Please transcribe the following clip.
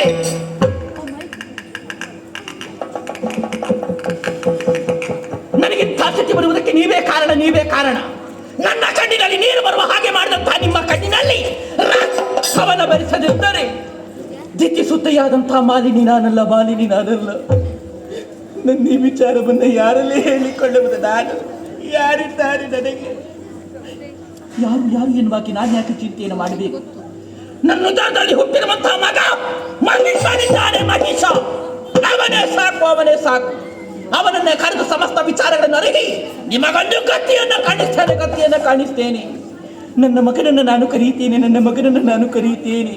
ಬಿಟ್ಟರೆ ನನಗೆ ಸ್ಥಿತಿ ಬರುವುದಕ್ಕೆ ನೀವೇ ಕಾರಣ, ನೀವೇ ಕಾರಣ. ನನ್ನ ಕಣ್ಣಿನಲ್ಲಿ ನೀರು ಬರುವ ಹಾಗೆ ಮಾಡಿದಂತಹ ನಿಮ್ಮ ಕಣ್ಣಿನಲ್ಲಿ ರಕ್ತವನ್ನು ಭರಿಸದಿದ್ದರೆ ದಿತ್ತಿಸುತ್ತೆಯಾದಂತಹ ಮಾಲಿನಿ ನಾನಲ್ಲ, ಮಾಲಿನಿ ನಾನಲ್ಲ. ನನ್ನ ಈ ವಿಚಾರವನ್ನು ಯಾರಲ್ಲೇ ಹೇಳಿಕೊಳ್ಳುವುದು? ನಾನು ಯಾರಿದ್ದಾರೆ ನನಗೆ? ಯಾರು ಯಾರು ಎನ್ನುವಾಗಿ ನಾನು ಯಾಕೆ ಚಿಂತೆಯನ್ನು ಮಾಡಬೇಕು? ನನ್ನ ಉದರದಲ್ಲಿ ಹುಟ್ಟಿರುವಂತಹ ಮಗ ಮಹಿಷನಿದ್ದಾನೆ, ಮಹಿಷ. ಅವನೇ ಸಾಕು, ಅವನೇ ಸಾಕು. ಅವನನ್ನೇ ಕರೆದು ಸಮಸ್ತ ವಿಚಾರಗಳನ್ನು ಅರಿಗಿ ನಿಮಗೊಂದು ಗತಿಯನ್ನು ಕಾಣಿಸ್ತೇನೆ, ಗತಿಯನ್ನು ಕಾಣಿಸ್ತೇನೆ. ನನ್ನ ಮಗನನ್ನು ನಾನು ಕರೀತೇನೆ, ನನ್ನ ಮಗನನ್ನು ನಾನು ಕರೀತೇನೆ.